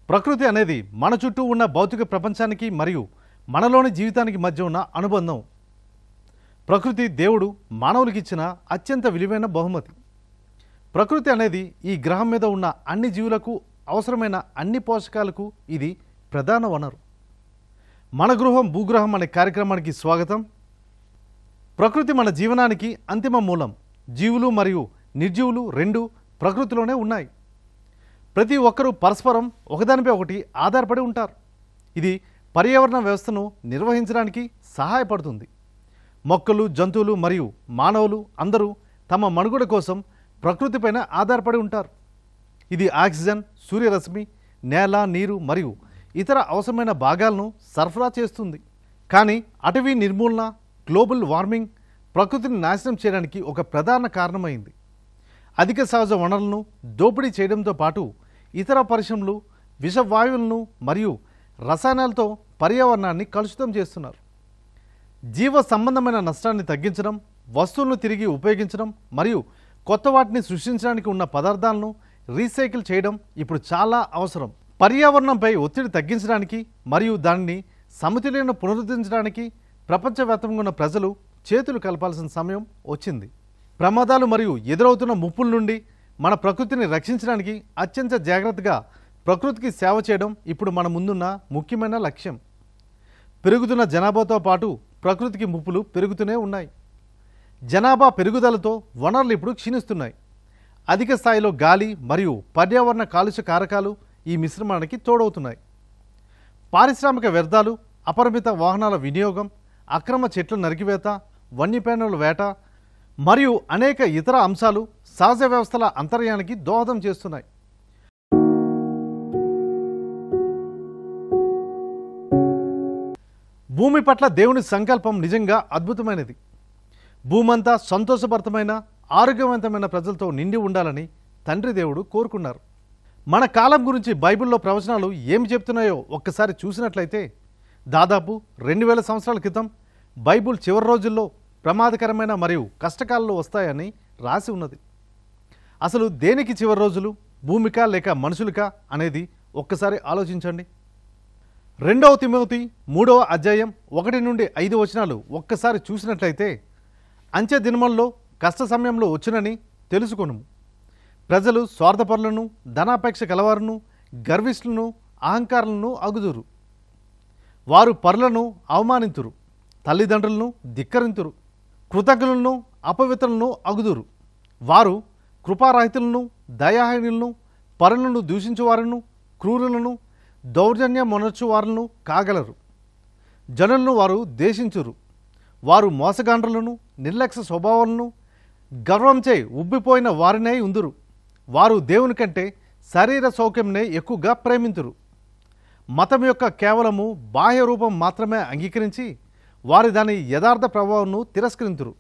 ప్రకృతి అనేది మన చుట్టూ ఉన్న భౌతిక ప్రపంచానికి మరియు మనలోని జీవితానికి మధ్య ఉన్న అనుబంధం. ప్రకృతి దేవుడు మానవులకు ఇచ్చిన అత్యంత విలువైన బహుమతి. ప్రకృతి అనేది ఈ గ్రహం మీద ఉన్న అన్ని జీవులకు అవసరమైన అన్ని పోషకాలకు ఇది ప్రధాన వనరు. మన గృహం భూగ్రహం అనే కార్యక్రమానికి స్వాగతం. ప్రకృతి మన జీవనానికి అంతిమ మూలం. జీవులు మరియు నిర్జీవులు రెండు ప్రకృతిలోనే ఉన్నాయి. ప్రతి ఒక్కరూ పరస్పరం ఒకదానిపై ఒకటి ఆధారపడి ఉంటారు. ఇది పర్యావరణ వ్యవస్థను నిర్వహించడానికి సహాయపడుతుంది. మొక్కలు, జంతువులు మరియు మానవులు అందరూ తమ మనుగడ కోసం ప్రకృతిపైన ఆధారపడి ఉంటారు. ఇది ఆక్సిజన్, సూర్యరశ్మి, నేల, నీరు మరియు ఇతర అవసరమైన భాగాలను సరఫరా చేస్తుంది. కానీ అటవీ నిర్మూలన, గ్లోబల్ వార్మింగ్ ప్రకృతిని నాశనం చేయడానికి ఒక ప్రధాన కారణమైంది. అధిక సహజ వనరులను దోపిడీ చేయడంతో పాటు ఇతర పరిశ్రమలు విషవాయువులను మరియు రసాయనాలతో పర్యావరణాన్ని కలుషితం చేస్తున్నారు. జీవ సంబంధమైన నష్టాన్ని తగ్గించడం, వస్తువులను తిరిగి ఉపయోగించడం మరియు కొత్త వాటిని సృష్టించడానికి ఉన్న పదార్థాలను రీసైకిల్ చేయడం ఇప్పుడు చాలా అవసరం. పర్యావరణంపై ఒత్తిడి తగ్గించడానికి మరియు దానిని సమతుల్యతను పునరుద్ధరించడానికి ప్రపంచవ్యాప్తంగా ఉన్న ప్రజలు చేతులు కలపాల్సిన సమయం వచ్చింది. ప్రమాదాలు మరియు ఎదురవుతున్న ముప్పుల నుండి మన ప్రకృతిని రక్షించడానికి అత్యంత జాగ్రత్తగా ప్రకృతికి సేవ చేయడం ఇప్పుడు మన ముందున్న ముఖ్యమైన లక్ష్యం. పెరుగుతున్న జనాభాతో పాటు ప్రకృతికి ముప్పులు పెరుగుతూనే ఉన్నాయి. జనాభా పెరుగుదలతో వనరులు ఇప్పుడు క్షీణిస్తున్నాయి. అధిక స్థాయిలో గాలి మరియు పర్యావరణ కాలుష్య కారకాలు ఈ మిశ్రమానికి తోడవుతున్నాయి. పారిశ్రామిక వ్యర్థాలు, అపరిమిత వాహనాల వినియోగం, అక్రమ చెట్ల నరికివేత, వన్యప్రాణుల వేట మరియు అనేక ఇతర అంశాలు సహజ వ్యవస్థల అంతర్యానికి దోహదం చేస్తున్నాయి. భూమి పట్ల దేవుని సంకల్పం నిజంగా అద్భుతమైనది. భూమంతా సంతోషభరితమైన, ఆరోగ్యవంతమైన ప్రజలతో నిండి ఉండాలని తండ్రి దేవుడు కోరుకున్నారు. మన కాలం గురించి బైబిల్లో ప్రవచనాలు ఏమి చెప్తున్నాయో ఒక్కసారి చూసినట్లయితే దాదాపు 2000 సంవత్సరాల క్రితం బైబిల్ చివరి రోజుల్లో ప్రమాదకరమైన మరియు కష్టకాలంలో వస్తాయని రాసి ఉన్నది. అసలు దేనికి చివరి రోజులు, భూమికా లేక మనుషులకా అనేది ఒక్కసారి ఆలోచించండి. 2వ తిమోతి 3వ అధ్యాయం 1 నుండి 5 వచనాలు ఒక్కసారి చూసినట్లయితే అంచె దినముల్లో కష్ట సమయంలో వచ్చునని తెలుసుకొనుము. ప్రజలు స్వార్థపరులను, ధనాపేక్ష కలవారును, గర్విష్ఠులను, అహంకారులను అగుదురు. వారు పరులను అవమానింతురు, తల్లిదండ్రులను ధిక్కరింతురు, కృతజ్ఞులను అపవిత్రులను అగుదురు. వారు కృపారహితులను, దయాహీనులను, పరులను దూషించువారును, క్రూరులను, దౌర్జన్య మొనర్చువారులను కాగలరు. జనులను వారు దేశించురు. వారు మోసగాండ్రులను, నిర్లక్ష్య స్వభావాలను, గర్వంచే ఉబ్బిపోయిన వారినే ఉందురు. వారు దేవుని కంటే శరీర సౌఖ్యంనే ఎక్కువగా ప్రేమింతురు. మతం యొక్క కేవలము బాహ్య రూపం మాత్రమే అంగీకరించి వారి దాని యథార్థ ప్రభావంను తిరస్కరింతురు.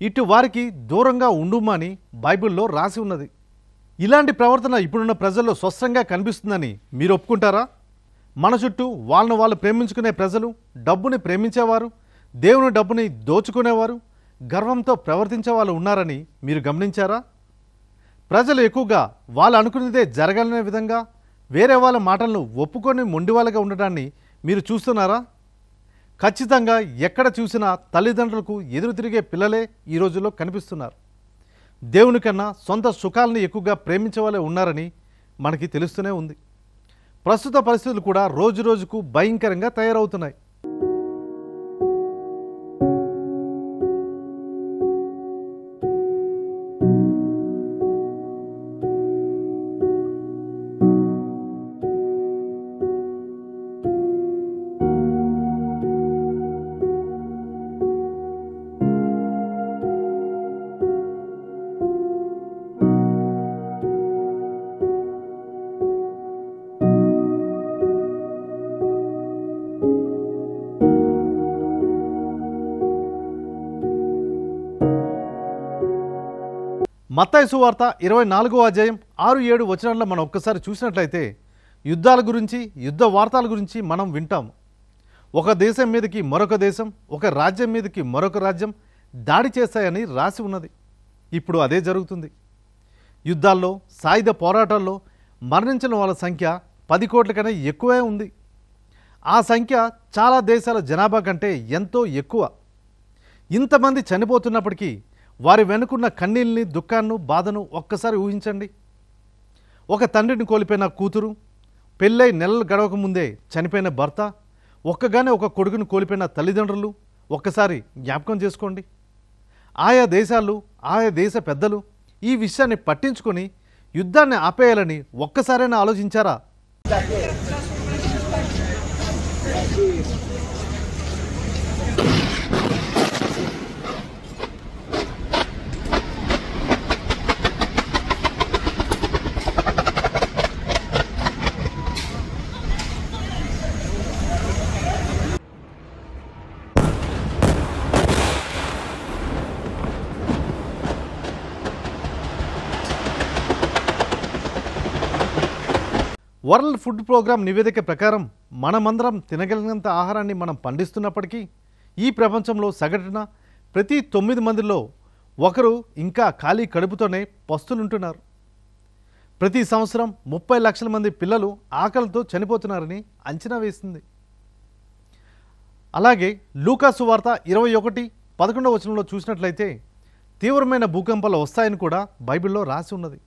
ఇటు వారికి దూరంగా ఉండుమని బైబిల్లో రాసి ఉన్నది. ఇలాంటి ప్రవర్తన ఇప్పుడున్న ప్రజల్లో స్పష్టంగా కనిపిస్తుందని మీరు ఒప్పుకుంటారా? మన చుట్టూ వాళ్ళను వాళ్ళు ప్రేమించుకునే ప్రజలు, డబ్బుని ప్రేమించేవారు, దేవుని డబ్బుని దోచుకునేవారు, గర్వంతో ప్రవర్తించే వాళ్ళు ఉన్నారని మీరు గమనించారా? ప్రజలు ఎక్కువగా వాళ్ళు అనుకునేదే జరగాలనే విధంగా వేరే వాళ్ళ మాటలను ఒప్పుకొని మొండివాళ్ళగా ఉండడాన్ని మీరు చూస్తున్నారా? ఖచ్చితంగా ఎక్కడ చూసినా తల్లిదండ్రులకు ఎదురు తిరిగే పిల్లలే ఈ రోజుల్లో కనిపిస్తున్నారు. దేవుని కన్నా సొంత సుఖాలని ఎక్కువగా ప్రేమించే వాళ్ళే ఉన్నారని మనకి తెలుస్తూనే ఉంది. ప్రస్తుత పరిస్థితులు కూడా రోజు రోజుకు భయంకరంగా తయారవుతున్నాయి. మత్తయి సువార్త 24వ అధ్యాయం 6-7 వచనాల్లో మనం ఒక్కసారి చూసినట్లయితే యుద్ధాల గురించి, యుద్ధ వార్తల గురించి మనం వింటాం. ఒక దేశం మీదకి మరొక దేశం, ఒక రాజ్యం మీదకి మరొక రాజ్యం దాడి చేస్తాయని రాసి ఉన్నది. ఇప్పుడు అదే జరుగుతుంది. యుద్ధాల్లో, సాయుధ పోరాటాల్లో మరణించిన వాళ్ళ సంఖ్య 10 కోట్ల కన్నా ఎక్కువే ఉంది. ఆ సంఖ్య చాలా దేశాల జనాభా కంటే ఎంతో ఎక్కువ. ఇంతమంది చనిపోతున్నప్పటికీ వారి వెనుకున్న కన్నీళ్ళని, దుఃఖాన్ని, బాధను ఒక్కసారి ఊహించండి. ఒక తండ్రిని కోల్పోయిన కూతురు, పెళ్ళై నెలలు గడవక ముందే చనిపోయిన భర్త, ఒక్కగానే ఒక కొడుకును కోల్పోయిన తల్లిదండ్రులు ఒక్కసారి జ్ఞాపకం చేసుకోండి. ఆయా దేశాలు, ఆయా దేశ పెద్దలు ఈ విషయాన్ని పట్టించుకొని యుద్ధాన్ని ఆపేయాలని ఒక్కసారైనా ఆలోచించారా? వరల్డ్ ఫుడ్ ప్రోగ్రామ్ నివేదిక ప్రకారం మనమందరం తినగలిగినంత ఆహారాన్ని మనం పండిస్తున్నప్పటికీ ఈ ప్రపంచంలో సగటున ప్రతి 9 మందిలో ఒకరు ఇంకా ఖాళీ కడుపుతోనే పస్తులుంటున్నారు. ప్రతి సంవత్సరం 30 లక్షల మంది పిల్లలు ఆకలితో చనిపోతున్నారని అంచనా వేసింది. అలాగే లూకా సువార్త 21:11 వచనంలో చూసినట్లయితే తీవ్రమైన భూకంపాలు వస్తాయని కూడా బైబిల్లో రాసి ఉన్నది.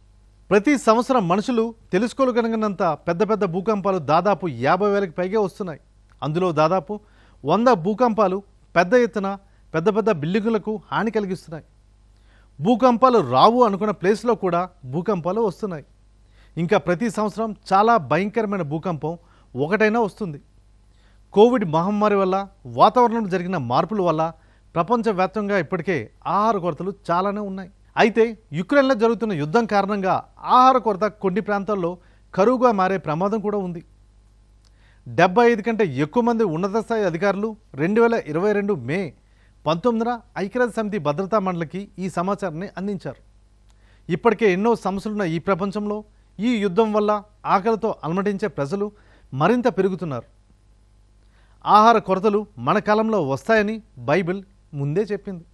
ప్రతి సంవత్సరం మనుషులు తెలుసుకోగలిగినంత పెద్ద పెద్ద భూకంపాలు దాదాపు 50,000కి పైగా వస్తున్నాయి. అందులో దాదాపు 100 భూకంపాలు పెద్ద ఎత్తున పెద్ద పెద్ద బిల్డింగులకు హాని కలిగిస్తున్నాయి. భూకంపాలు రావు అనుకున్న ప్లేస్లో కూడా భూకంపాలు వస్తున్నాయి. ఇంకా ప్రతి సంవత్సరం చాలా భయంకరమైన భూకంపం ఒకటైనా వస్తుంది. కోవిడ్ మహమ్మారి వల్ల, వాతావరణంలో జరిగిన మార్పుల వల్ల ప్రపంచవ్యాప్తంగా ఇప్పటికే ఆహార కొరతలు చాలానే ఉన్నాయి. అయితే యుక్రెయిన్లో జరుగుతున్న యుద్ధం కారణంగా ఆహార కొరత కొన్ని ప్రాంతాల్లో కరువుగా మారే ప్రమాదం కూడా ఉంది. 75 కంటే ఎక్కువ మంది ఉన్నత స్థాయి అధికారులు 2022 మే 19న ఐక్యరాజ్య సమితి భద్రతా మండలికి ఈ సమాచారాన్ని అందించారు. ఇప్పటికే ఎన్నో సమస్యలున్న ఈ ప్రపంచంలో ఈ యుద్ధం వల్ల ఆకలితో అలమటించే ప్రజలు మరింత పెరుగుతున్నారు. ఆహార కొరతలు మన కాలంలో వస్తాయని బైబిల్ ముందే చెప్పింది.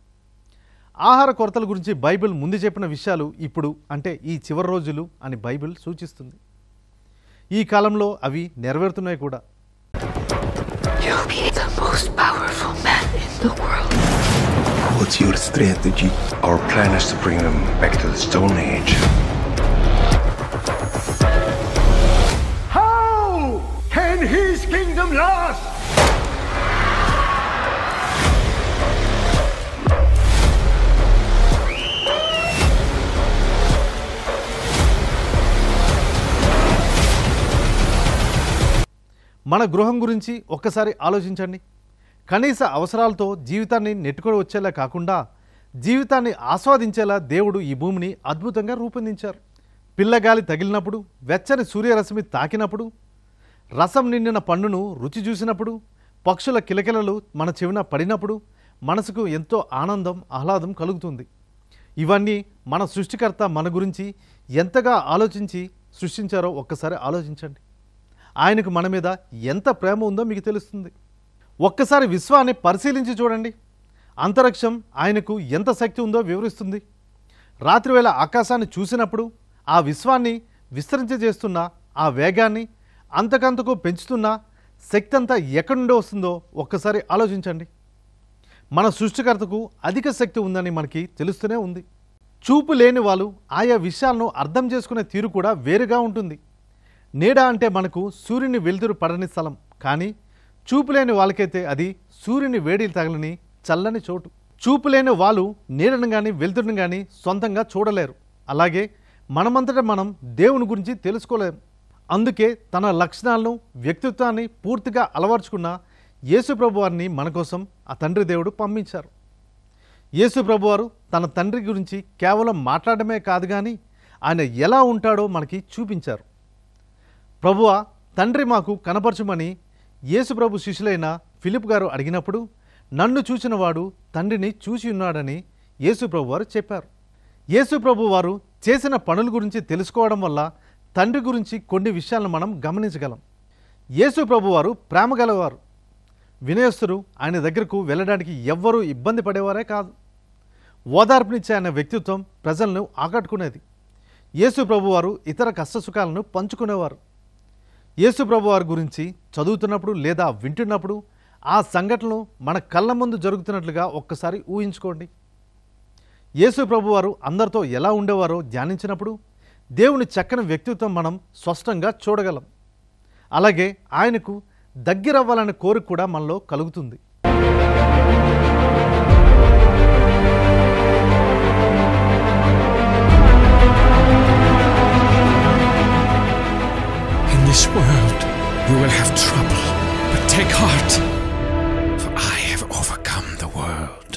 ఆహార కొరతల గురించి బైబిల్ ముందు చెప్పిన విషయాలు ఇప్పుడు అంటే ఈ చివరి రోజులు అని బైబిల్ సూచిస్తుంది. ఈ కాలంలో అవి నెరవేరుతున్నాయి కూడా. You'll be the most powerful man in the world. What's your strategy? Our plan is to bring them back to the Stone Age. How can his kingdom last? మన గృహం గురించి ఒక్కసారి ఆలోచించండి. కనీస అవసరాలతో జీవితాన్ని నెట్టుకొని వచ్చేలా కాకుండా జీవితాన్ని ఆస్వాదించేలా దేవుడు ఈ భూమిని అద్భుతంగా రూపొందించారు. పిల్లగాలి తగిలినప్పుడు, వెచ్చని సూర్యరశ్మి తాకినప్పుడు, రసం నిండిన పండును రుచి చూసినప్పుడు, పక్షుల కిలకిలలు మన చెవిన పడినప్పుడు మనసుకు ఎంతో ఆనందం, ఆహ్లాదం కలుగుతుంది. ఇవన్నీ మన సృష్టికర్త మన గురించి ఎంతగా ఆలోచించి సృష్టించారో ఒక్కసారి ఆలోచించండి. ఆయనకు మన మీద ఎంత ప్రేమ ఉందో మీకు తెలుస్తుంది. ఒక్కసారి విశ్వాన్ని పరిశీలించి చూడండి. అంతరిక్షం ఆయనకు ఎంత శక్తి ఉందో వివరిస్తుంది. రాత్రివేళ ఆకాశాన్ని చూసినప్పుడు ఆ విశ్వాన్ని విస్తరించేస్తున్న ఆ వేగాన్ని అంతకంతకు పెంచుతున్న శక్తి అంతా ఎక్కడి నుండి వస్తుందో ఒక్కసారి ఆలోచించండి. మన సృష్టికర్తకు అధిక శక్తి ఉందని మనకి తెలుస్తూనే ఉంది. చూపు లేని వాళ్ళు ఆయా విషయాలను అర్థం చేసుకునే తీరు కూడా వేరుగా ఉంటుంది. నీడ అంటే మనకు సూర్యుని వెలుతురు పడని స్థలం, కానీ చూపులేని వాళ్ళకైతే అది సూర్యుని వేడి తగలని చల్లని చోటు. చూపులేని వాళ్ళు నీడను కానీ వెలుతురుని కానీ సొంతంగా చూడలేరు. అలాగే మనమంతటా మనం దేవుని గురించి తెలుసుకోలేము. అందుకే తన లక్షణాలను, వ్యక్తిత్వాన్ని పూర్తిగా అలవర్చుకున్న యేసు ప్రభువారిని మన కోసం ఆ తండ్రి దేవుడు పంపించారు. యేసు ప్రభువారు తన తండ్రి గురించి కేవలం మాట్లాడమే కాదు, కానీ ఆయన ఎలా ఉంటాడో మనకి చూపించారు. ప్రభువా, తండ్రి మాకు కనపరచుమని యేసు ప్రభు శిష్యులైన ఫిలిప్ గారు అడిగినప్పుడు, నన్ను చూసిన వాడు తండ్రిని చూసి ఉన్నాడని యేసు ప్రభు వారు చెప్పారు. యేసు ప్రభు వారు చేసిన పనుల గురించి తెలుసుకోవడం వల్ల తండ్రి గురించి కొన్ని విషయాలను మనం గమనించగలం. యేసు ప్రభు వారు ప్రేమ గలవారు, వినయస్తుడు. ఆయన దగ్గరకు వెళ్ళడానికి ఎవ్వరూ ఇబ్బంది పడేవారే కాదు. ఓదార్పునిచ్చే ఆయన వ్యక్తిత్వం ప్రజలను ఆకట్టుకునేది. యేసు ప్రభు వారు ఇతర కష్టసుఖాలను పంచుకునేవారు. యేసు ప్రభు వారి గురించి చదువుతున్నప్పుడు లేదా వింటున్నప్పుడు ఆ సంఘటనలు మన కళ్ళ ముందు జరుగుతున్నట్లుగా ఒక్కసారి ఊహించుకోండి. యేసు ప్రభు వారు అందరితో ఎలా ఉండేవారో ధ్యానించినప్పుడు దేవుని చక్కని వ్యక్తిత్వం మనం స్పష్టంగా చూడగలం. అలాగే ఆయనకు దగ్గరవ్వాలనే కోరిక కూడా మనలో కలుగుతుంది. In this world, you will have trouble, but take heart, for I have overcome the world.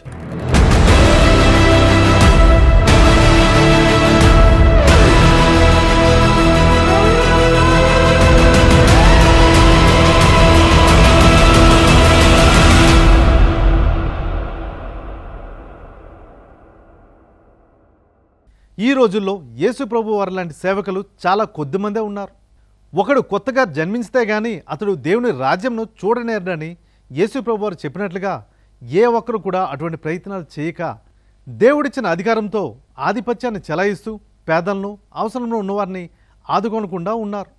ఈ రోజుల్లో యేసు ప్రభు వారి లాంటి సేవకులు చాలా కొద్దిమందే ఉన్నారు. ఒకడు కొత్తగా జన్మించితే గానీ అతడు దేవుని రాజ్యంను చూడనేరని యేసు ప్రభు వారు చెప్పినట్లుగా ఏ ఒక్కరు కూడా అటువంటి ప్రయత్నాలు చేయక దేవుడిచ్చిన అధికారంతో ఆధిపత్యాన్ని చెలాయిస్తూ పేదలను, అవసరంలో ఉన్నవారిని ఆదుకోనకుండా ఉన్నారు.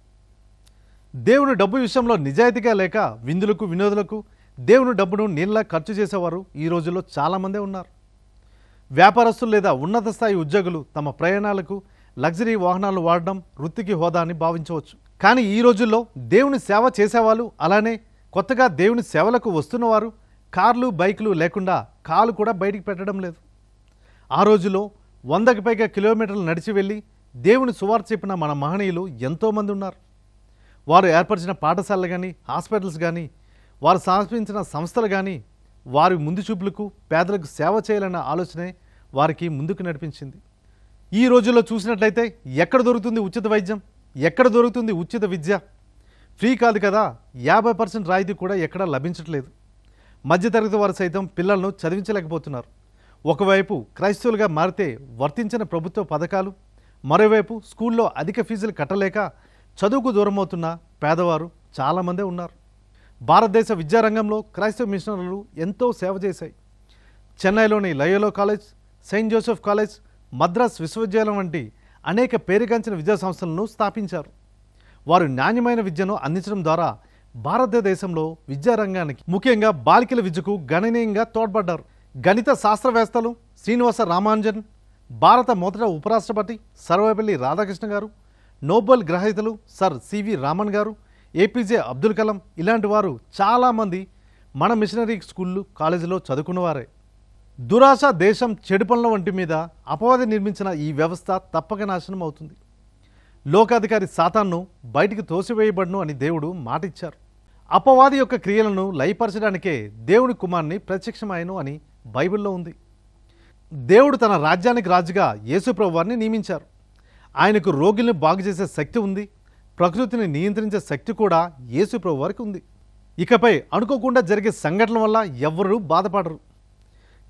దేవుని డబ్బు విషయంలో నిజాయితీగా లేక విందులకు, వినోదులకు దేవుని డబ్బును నీళ్ళ ఖర్చు చేసేవారు ఈ రోజుల్లో చాలామందే ఉన్నారు. వ్యాపారస్తులు లేదా ఉన్నత స్థాయి ఉద్యోగులు తమ ప్రయాణాలకు లగ్జరీ వాహనాలు వాడడం వృత్తికి హోదా అని భావించవచ్చు. కానీ ఈ రోజుల్లో దేవుని సేవ చేసేవాళ్ళు, అలానే కొత్తగా దేవుని సేవలకు వస్తున్నవారు కార్లు, బైకులు లేకుండా కాలు కూడా బయటికి పెట్టడం లేదు. ఆ రోజుల్లో 100కి పైగా కిలోమీటర్లు నడిచి వెళ్ళి దేవుని సువార్త చెప్పిన మన మహనీయులు ఎంతోమంది ఉన్నారు. వారు ఏర్పరిచిన పాఠశాలలు కానీ, హాస్పిటల్స్ కానీ, వారు స్థాపించిన సంస్థలు కానీ వారి ముందు చూపులకు పేదలకు సేవ చేయాలన్న ఆలోచనే వారికి ముందుకు నడిపించింది. ఈ రోజుల్లో చూసినట్లయితే ఎక్కడ దొరుకుతుంది ఉచిత వైద్యం, ఎక్కడ దొరుకుతుంది ఉచిత విద్య? ఫ్రీ కాదు కదా, 50% రాయితీ కూడా ఎక్కడా లభించట్లేదు. మధ్యతరగతి వారు సైతం పిల్లలను చదివించలేకపోతున్నారు. ఒకవైపు క్రైస్తవులుగా మారితే వర్తించిన ప్రభుత్వ పథకాలు, మరోవైపు స్కూల్లో అధిక ఫీజులు కట్టలేక చదువుకు దూరమవుతున్న పేదవారు చాలామందే ఉన్నారు. భారతదేశ విద్యారంగంలో క్రైస్తవ మిషనరీలు ఎంతో సేవ చేశాయి. చెన్నైలోని Loyola college, Saint Joseph college, Madras విశ్వవిద్యాలయం వంటి అనేక పేరుగాంచిన విద్యా సంస్థలను స్థాపించారు. వారు నాణ్యమైన విద్యను అందించడం ద్వారా భారతదేశంలో విద్యారంగానికి, ముఖ్యంగా బాలికల విద్యకు గణనీయంగా తోడ్పడ్డారు. గణిత శాస్త్రవేత్తలు శ్రీనివాస రామానుజన్, భారత మొదట ఉపరాష్ట్రపతి సర్వేపల్లి రాధాకృష్ణ గారు, నోబెల్ గ్రహీతలు సర్ సివి రామన్ గారు, ఏపీజే అబ్దుల్ కలాం ఇలాంటి వారు చాలామంది మన మిషనరీ స్కూళ్ళు, కాలేజీలో చదువుకున్నవారే. దురాశ, దేశం, చెడు పనుల వంటి మీద అపవాది నిర్మించిన ఈ వ్యవస్థ తప్పక నాశనం అవుతుంది. లోకాధికారి సాతాన్ను బయటికి తోసివేయబడును అని దేవుడు మాటిచ్చారు. అపవాది యొక్క క్రియలను లయపరచడానికే దేవుని కుమారుని ప్రత్యక్షమాయను అని బైబిల్లో ఉంది. దేవుడు తన రాజ్యానికి రాజుగా యేసు ప్రభువారిని నియమించారు. ఆయనకు రోగుల్ని బాగు చేసే శక్తి ఉంది. ప్రకృతిని నియంత్రించే శక్తి కూడా యేసు ప్రభు వారికి ఉంది. ఇకపై అనుకోకుండా జరిగే సంఘటనల వల్ల ఎవ్వరూ బాధపడరు.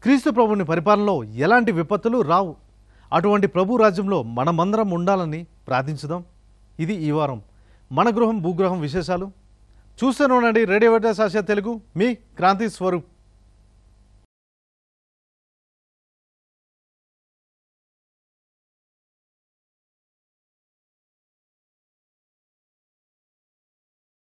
క్రీస్తు ప్రభుని పరిపాలనలో ఎలాంటి విపత్తులు రావు. అటువంటి ప్రభు రాజ్యంలో మనమందరం ఉండాలని ప్రార్థించుదాం. ఇది ఈ వారం మన గృహం భూగృహం విశేషాలు. చూస్తూనే ఉండండి రేడియో వేటర్స్ ఆసియా తెలుగు, మీ క్రాంతి స్వరూప్.